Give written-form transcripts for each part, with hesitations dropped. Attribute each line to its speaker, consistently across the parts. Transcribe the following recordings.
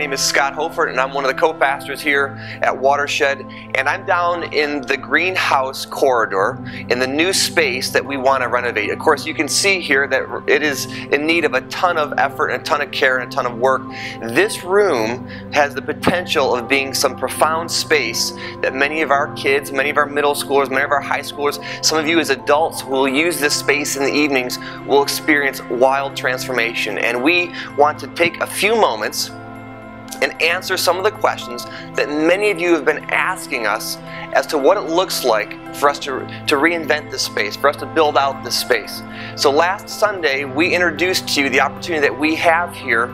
Speaker 1: name is Scott Hofert, and I'm one of the co-pastors here at Watershed, and I'm down in the greenhouse corridor in the new space that we want to renovate. Of course, you can see here that it is in need of a ton of effort and a ton of care and a ton of work. This room has the potential of being some profound space that many of our kids, many of our middle schoolers, many of our high schoolers, some of you as adults who will use this space in the evenings will experience wild transformation. And we want to take a few moments and answer some of the questions that many of you have been asking us as to what it looks like for us to reinvent this space, for us to build out this space. So last Sunday we introduced to you the opportunity that we have here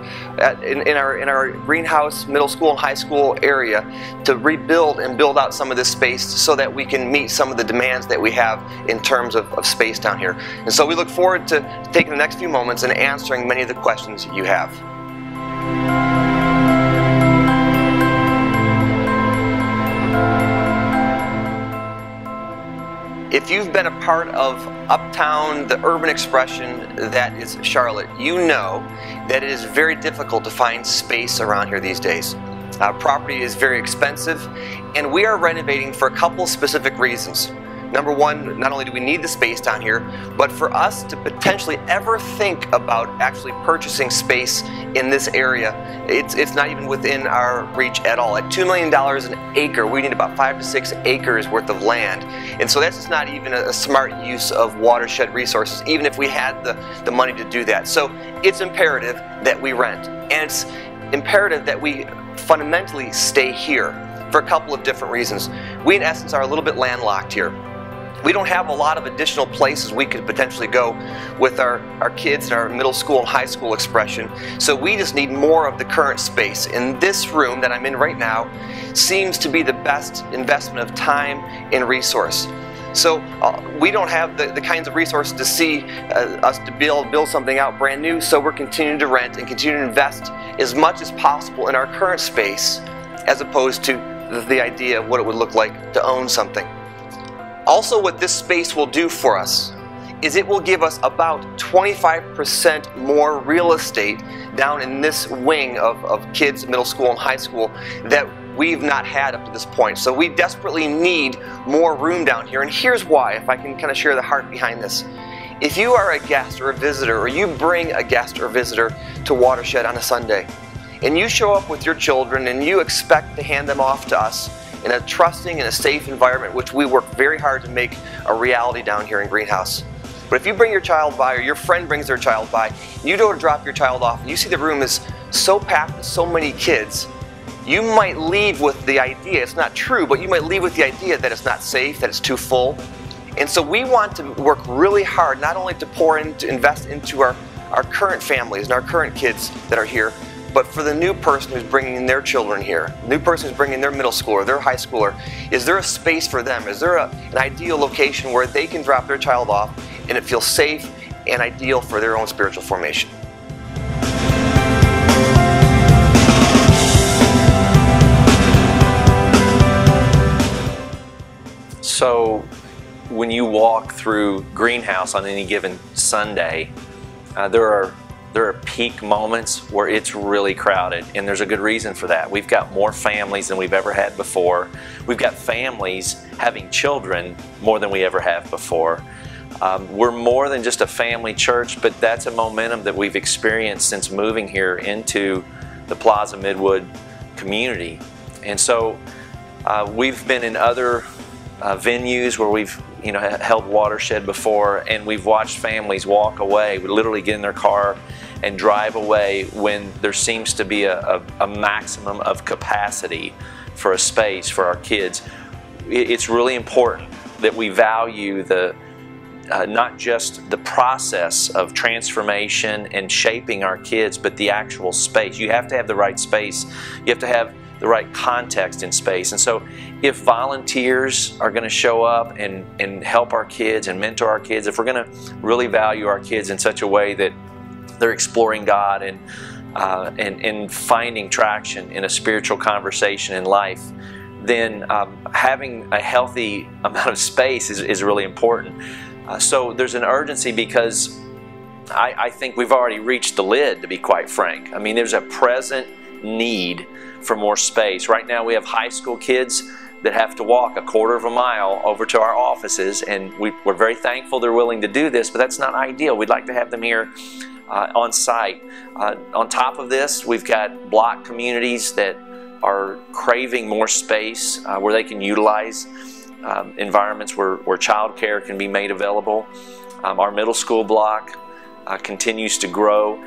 Speaker 1: in our greenhouse middle school and high school area to rebuild and build out some of this space so that we can meet some of the demands that we have in terms of space down here. And so we look forward to taking the next few moments and answering many of the questions you have. If you've been a part of Uptown, the urban expression that is Charlotte, you know that it is very difficult to find space around here these days. Property is very expensive, and we are renovating for a couple specific reasons. Number one, not only do we need the space down here, but for us to potentially ever think about actually purchasing space in this area, it's not even within our reach at all. At $2 million an acre, we need about 5 to 6 acres worth of land. And so that's just not even a smart use of watershed resources, even if we had the money to do that. So it's imperative that we rent. And it's imperative that we fundamentally stay here for a couple of different reasons. We, in essence, are a little bit landlocked here. We don't have a lot of additional places we could potentially go with our kids and our middle school and high school expression. So we just need more of the current space. And this room that I'm in right now seems to be the best investment of time and resource. So we don't have the kinds of resources to see us to build something out brand new, so we're continuing to rent and continue to invest as much as possible in our current space as opposed to the idea of what it would look like to own something. Also, what this space will do for us is it will give us about 25% more real estate down in this wing of kids, middle school and high school that we've not had up to this point. So we desperately need more room down here, and here's why, if I can kind of share the heart behind this. If you are a guest or a visitor, or you bring a guest or visitor to Watershed on a Sunday, and you show up with your children and you expect to hand them off to us in a trusting and a safe environment, which we work very hard to make a reality down here in Greenhouse. But if you bring your child by, or your friend brings their child by, and you go to drop your child off and you see the room is so packed with so many kids, you might leave with the idea, it's not true, but you might leave with the idea that it's not safe, that it's too full. And so we want to work really hard, not only to invest into our current families and our current kids that are here, but for the new person who's bringing their children here, the new person who's bringing their middle schooler, their high schooler, is there a space for them? Is there an ideal location where they can drop their child off and it feels safe and ideal for their own spiritual formation?
Speaker 2: So when you walk through Greenhouse on any given Sunday, there are peak moments where it's really crowded, and there's a good reason for that. We've got more families than we've ever had before. We've got families having children more than we ever have before. We're more than just a family church, but that's a momentum that we've experienced since moving here into the Plaza Midwood community. And so we've been in other venues where we've held Watershed before, and we've watched families walk away, we literally get in their car and drive away when there seems to be a maximum of capacity for a space for our kids. It's really important that we value not just the process of transformation and shaping our kids, but the actual space. You have to have the right space. You have to have the right context in space. And so if volunteers are going to show up and help our kids and mentor our kids, if we're going to really value our kids in such a way that they're exploring God and finding traction in a spiritual conversation in life, then having a healthy amount of space is really important. So there's an urgency because I think we've already reached the lid, to be quite frank. I mean, there's a present need for more space. Right now we have high school kids that have to walk a quarter of a mile over to our offices, and we're very thankful they're willing to do this, but that's not ideal. We'd like to have them here on site. On top of this, we've got block communities that are craving more space where they can utilize environments where childcare can be made available. Our middle school block continues to grow.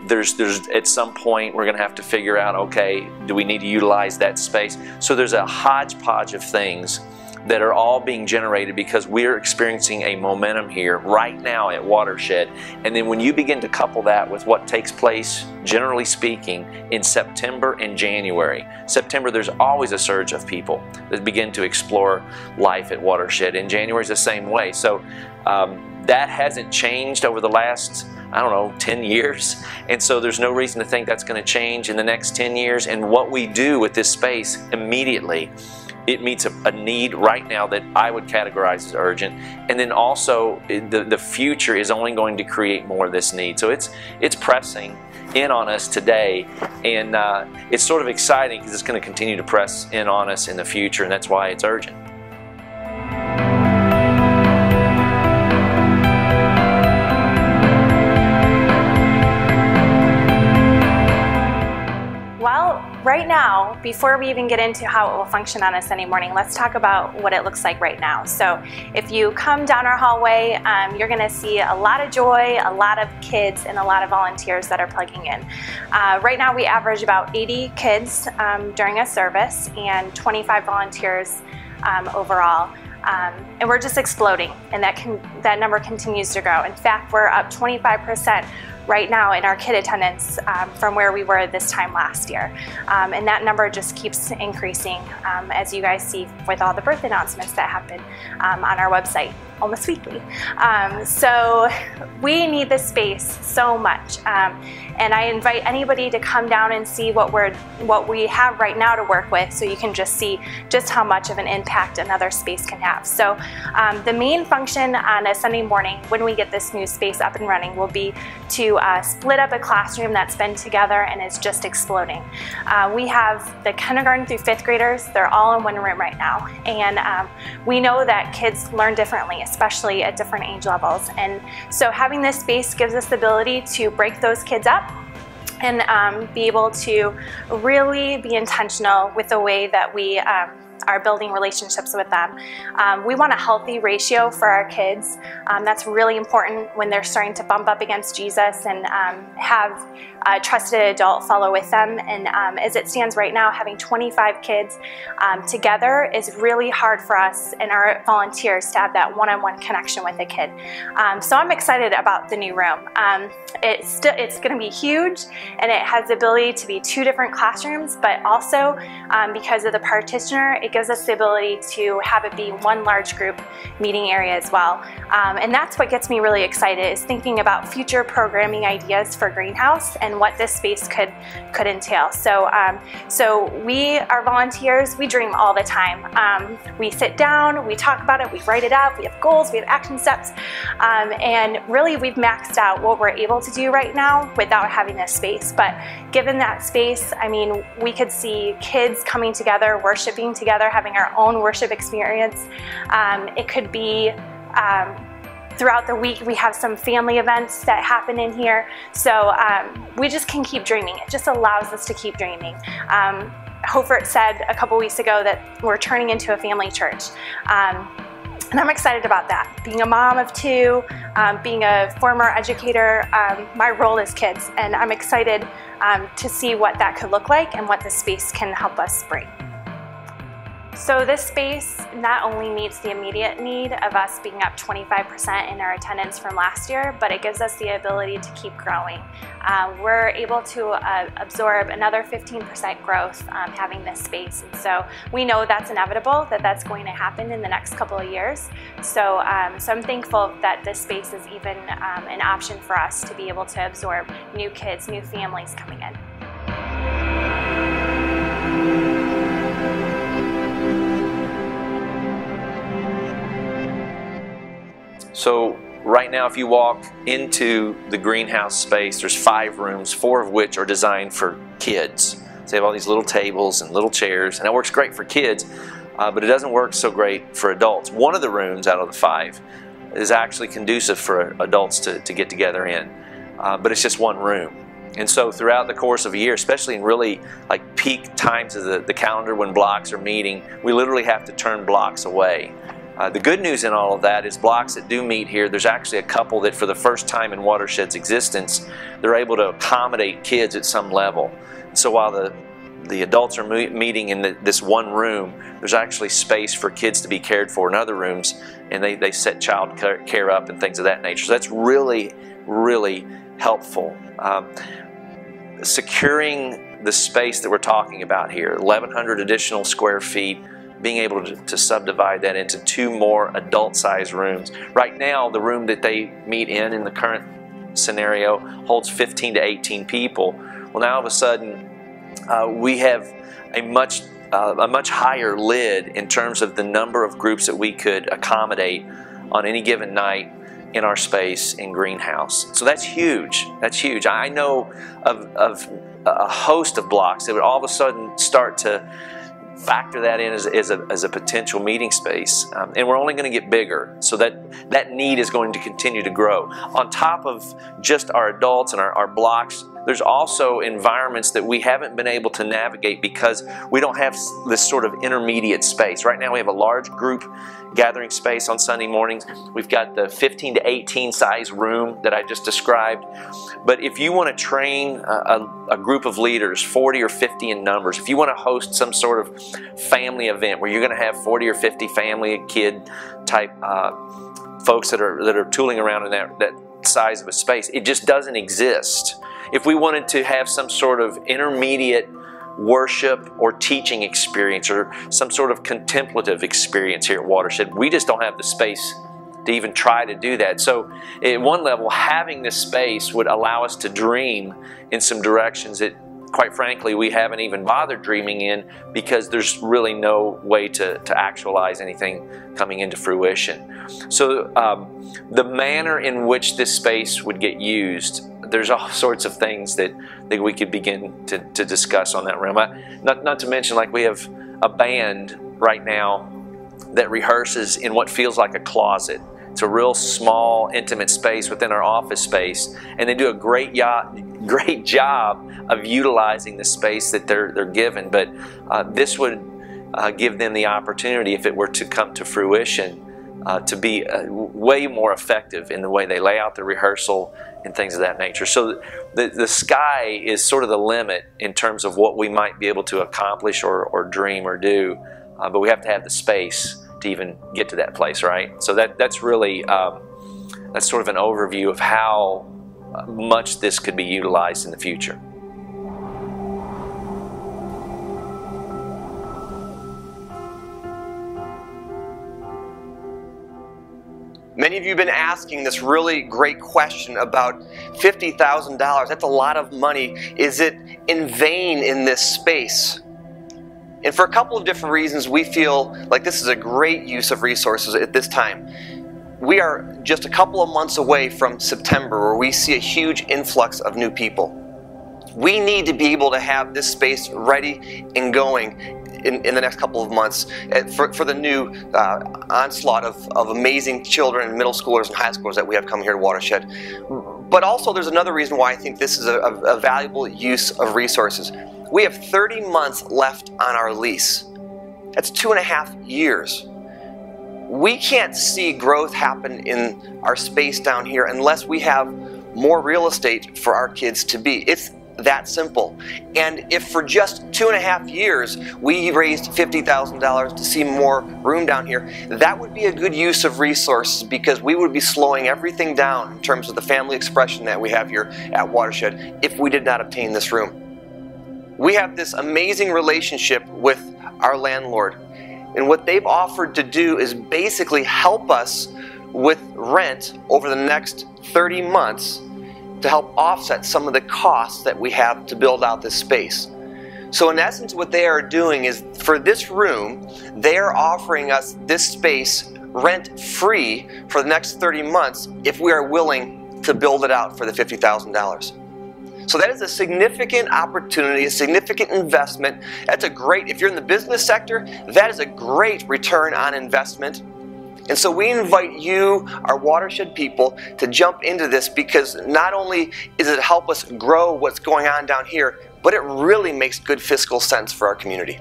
Speaker 2: There's at some point we're going to have to figure out, okay, do we need to utilize that space? So there's a hodgepodge of things that are all being generated because we're experiencing a momentum here right now at Watershed. And then when you begin to couple that with what takes place, generally speaking, in September and January. September, there's always a surge of people that begin to explore life at Watershed. And January is the same way. So that hasn't changed over the last, I don't know, 10 years. And so there's no reason to think that's going to change in the next 10 years. And what we do with this space immediately, it meets a need right now that I would categorize as urgent. And then also the future is only going to create more of this need. So it's pressing in on us today, and it's sort of exciting because it's going to continue to press in on us in the future, and that's why it's urgent.
Speaker 3: Right now, before we even get into how it will function on a Sunday morning, let's talk about what it looks like right now. So if you come down our hallway, you're going to see a lot of joy, a lot of kids, and a lot of volunteers that are plugging in. Right now we average about 80 kids during a service and 25 volunteers overall. And we're just exploding, and that number continues to grow. In fact, we're up 25% right now in our kid attendance from where we were this time last year. And that number just keeps increasing, as you guys see with all the birth announcements that happen on our website almost weekly. So we need this space so much. And I invite anybody to come down and see what we have right now to work with, so you can just see just how much of an impact another space can have. So the main function on a Sunday morning when we get this new space up and running will be to split up a classroom that's been together and is just exploding. We have the kindergarten through 5th graders. They're all in one room right now. And we know that kids learn differently, especially at different age levels. And so having this space gives us the ability to break those kids up and be able to really be intentional with the way that we are building relationships with them. We want a healthy ratio for our kids. That's really important when they're starting to bump up against Jesus and have a trusted adult follow with them. And as it stands right now, having 25 kids together is really hard for us and our volunteers to have that one-on-one connection with a kid. So I'm excited about the new room. It's going to be huge, and it has the ability to be 2 different classrooms, but also because of the partitioner, it gives us the ability to have it be one large group meeting area as well. And that's what gets me really excited, is thinking about future programming ideas for Greenhouse and what this space could entail. So, we, our volunteers, we dream all the time. We sit down, we talk about it, we write it up, we have goals, we have action steps, and really we've maxed out what we're able to do right now without having this space. But given that space, I mean, we could see kids coming together, worshiping together, having our own worship experience. It could be throughout the week we have some family events that happen in here. So we just can keep dreaming. It just allows us to keep dreaming. Hofert said a couple weeks ago that we're turning into a family church. And I'm excited about that. Being a mom of 2, being a former educator, my role is kids, and I'm excited to see what that could look like and what the space can help us bring. So this space not only meets the immediate need of us being up 25% in our attendance from last year, but it gives us the ability to keep growing. We're able to absorb another 15% growth having this space. And so we know that's inevitable, that that's going to happen in the next couple of years. So, so I'm thankful that this space is even an option for us to be able to absorb new kids, new families coming in.
Speaker 2: So right now, if you walk into the greenhouse space, there's 5 rooms, 4 of which are designed for kids. So they have all these little tables and little chairs, and it works great for kids, but it doesn't work so great for adults. One of the rooms out of the 5 is actually conducive for adults to get together in, but it's just one room. And so throughout the course of a year, especially in really like peak times of the calendar when blocks are meeting, we literally have to turn blocks away. The good news in all of that is blocks that do meet here, there's actually a couple that for the first time in Watershed's existence, they're able to accommodate kids at some level. So while the adults are meeting in this one room, there's actually space for kids to be cared for in other rooms, and they set child care up and things of that nature. So that's really, really helpful. Securing the space that we're talking about here, 1,100 additional square feet, being able to subdivide that into 2 more adult-sized rooms. Right now, the room that they meet in the current scenario holds 15 to 18 people. Well, now all of a sudden, we have a much higher lid in terms of the number of groups that we could accommodate on any given night in our space in greenhouse. So that's huge. That's huge. I know of a host of blocks that would all of a sudden start to factor that in as a potential meeting space, and we're only going to get bigger, so that need is going to continue to grow. On top of just our adults and our blocks, there's also environments that we haven't been able to navigate because we don't have this sort of intermediate space. Right now we have a large group gathering space on Sunday mornings. We've got the 15 to 18 size room that I just described. But if you want to train a group of leaders, 40 or 50 in numbers, if you want to host some sort of family event where you're going to have 40 or 50 family kid type folks that are tooling around in that size of a space, it just doesn't exist. If we wanted to have some sort of intermediate worship or teaching experience or some sort of contemplative experience here at Watershed, we just don't have the space to even try to do that. So at one level, having this space would allow us to dream in some directions that, quite frankly, we haven't even bothered dreaming in because there's really no way to actualize anything coming into fruition. So the manner in which this space would get used, there's all sorts of things that we could begin to discuss on that realm. Not to mention, like, we have a band right now that rehearses in what feels like a closet. It's a real small, intimate space within our office space, and they do a great job of utilizing the space that they're given. But this would give them the opportunity, if it were to come to fruition, to be way more effective in the way they lay out the rehearsal and things of that nature. So the sky is sort of the limit in terms of what we might be able to accomplish or dream or do, but we have to have the space to even get to that place, right? So that's really, that's sort of an overview of how much this could be utilized in the future.
Speaker 1: Many of you have been asking this really great question about $50,000. That's a lot of money. Is it in vain in this space? And for a couple of different reasons, we feel like this is a great use of resources at this time. We are just a couple of months away from September, where we see a huge influx of new people. We need to be able to have this space ready and going in the next couple of months for the new onslaught of amazing children and middle schoolers and high schoolers that we have coming here to Watershed. But also there's another reason why I think this is a valuable use of resources. We have 30 months left on our lease. That's 2.5 years. We can't see growth happen in our space down here unless we have more real estate for our kids to be. It's that simple. And if for just 2.5 years we raised $50,000 to see more room down here, that would be a good use of resources, because we would be slowing everything down in terms of the family expression that we have here at Watershed if we did not obtain this room. We have this amazing relationship with our landlord, and what they've offered to do is basically help us with rent over the next 30 months to help offset some of the costs that we have to build out this space. So in essence, what they are doing is, for this room, they are offering us this space rent-free for the next 30 months if we are willing to build it out for the $50,000. So that is a significant opportunity, a significant investment. That's a great, if you're in the business sector, that is a great return on investment. And so we invite you, our Watershed people, to jump into this, because not only does it help us grow what's going on down here, but it really makes good fiscal sense for our community.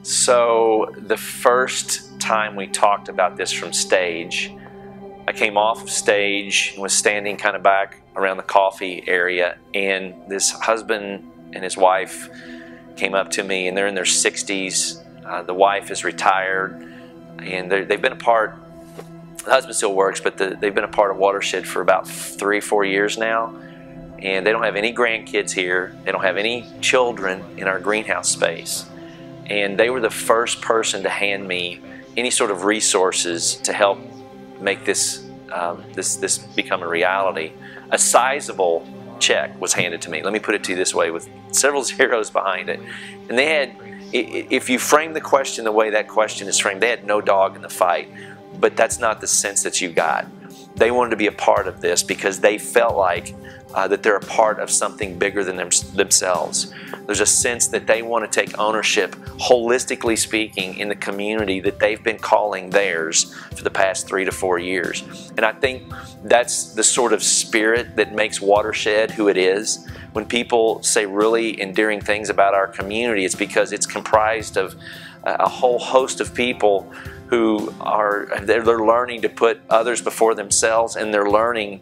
Speaker 2: So the first time we talked about this from stage, I came off of stage and was standing kind of back around the coffee area, and this husband and his wife came up to me, and they're in their 60s. The wife is retired, and they've been a part, the husband still works, but they've been a part of Watershed for about 3 or 4 years now, and they don't have any grandkids here. They don't have any children in our greenhouse space. And they were the first person to hand me any sort of resources to help make this this become a reality. A sizable check was handed to me. Let me put it to you this way, with several zeros behind it. And they had, if you frame the question the way that question is framed, they had no dog in the fight. But that's not the sense that you got. They wanted to be a part of this because they felt like that they're a part of something bigger than themselves. There's a sense that they want to take ownership, holistically speaking, in the community that they've been calling theirs for the past 3 to 4 years. And I think that's the sort of spirit that makes Watershed who it is. When people say really endearing things about our community, it's because it's comprised of a whole host of people who they're learning to put others before themselves, and they're learning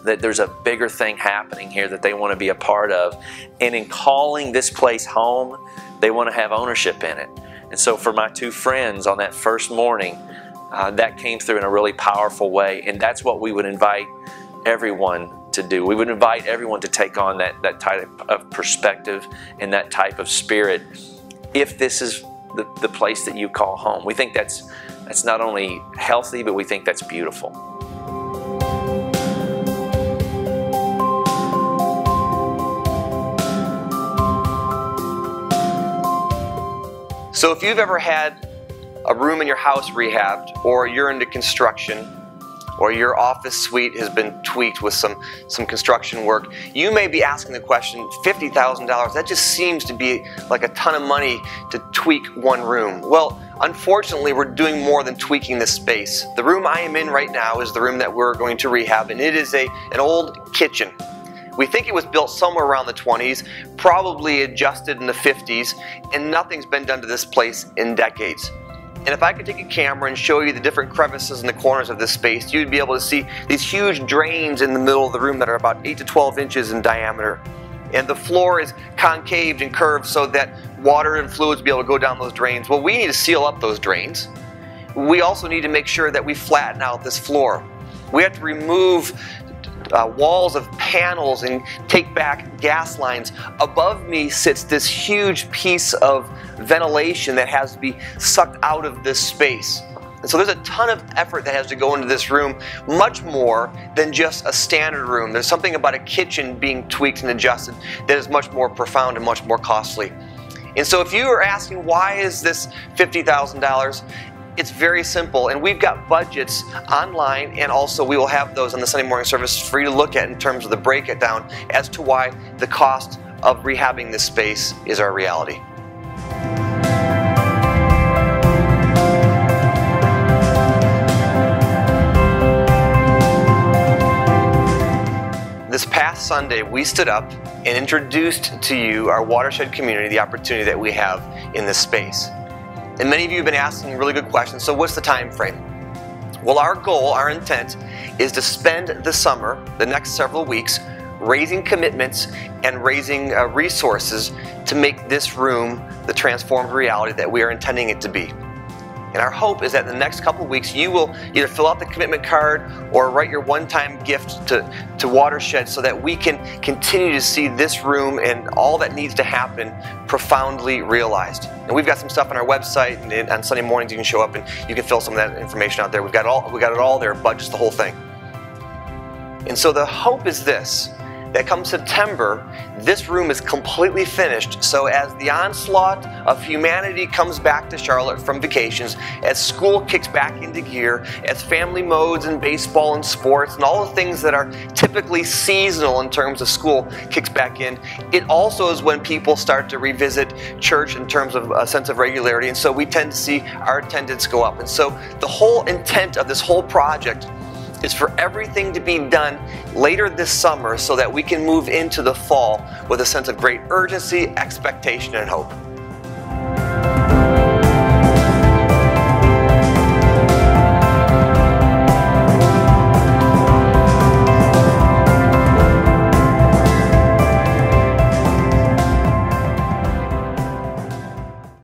Speaker 2: that there's a bigger thing happening here that they want to be a part of. And in calling this place home, they want to have ownership in it. And so for my 2 friends on that first morning, that came through in a really powerful way. And that's what we would invite everyone to do. We would invite everyone to take on that type of perspective and that type of spirit, if this is the place that you call home. We think that's not only healthy, but we think that's beautiful.
Speaker 1: So if you've ever had a room in your house rehabbed, or you're into construction, or your office suite has been tweaked with some construction work, you may be asking the question, $50,000, that just seems to be like a ton of money to tweak one room. Well, unfortunately, we're doing more than tweaking this space. The room I am in right now is the room that we're going to rehab, and it is an old kitchen. We think it was built somewhere around the 20s, probably adjusted in the 50s, and nothing's been done to this place in decades. And if I could take a camera and show you the different crevices in the corners of this space, you'd be able to see these huge drains in the middle of the room that are about 8 to 12 inches in diameter. And the floor is concaved and curved so that water and fluids will be able to go down those drains. Well, we need to seal up those drains. We also need to make sure that we flatten out this floor. We have to remove walls of panels and take back gas lines. Above me sits this huge piece of ventilation that has to be sucked out of this space. And so there's a ton of effort that has to go into this room, much more than just a standard room. There's something about a kitchen being tweaked and adjusted that is much more profound and much more costly. And so if you are asking, why is this $50,000? It's very simple, and we've got budgets online, and also we will have those on the Sunday morning service for you to look at in terms of the breakdown as to why the cost of rehabbing this space is our reality. This past Sunday, we stood up and introduced to you, our Watershed community, the opportunity that we have in this space. And many of you have been asking really good questions. So what's the time frame? Well, our goal, our intent, is to spend the summer, the next several weeks, raising commitments and raising resources to make this room the transformed reality that we are intending it to be. And our hope is that in the next couple of weeks, you will either fill out the commitment card or write your one-time gift to Watershed, so that we can continue to see this room and all that needs to happen profoundly realized. And we've got some stuff on our website, and on Sunday mornings you can show up and you can fill some of that information out there. We got it all there, budgets, the whole thing. And so the hope is this, that come September, this room is completely finished. So as the onslaught of humanity comes back to Charlotte from vacations, as school kicks back into gear, as family modes and baseball and sports and all the things that are typically seasonal in terms of school kicks back in, it also is when people start to revisit church in terms of a sense of regularity, and so we tend to see our attendance go up. And so the whole intent of this whole project is for everything to be done later this summer so that we can move into the fall with a sense of great urgency, expectation, and hope.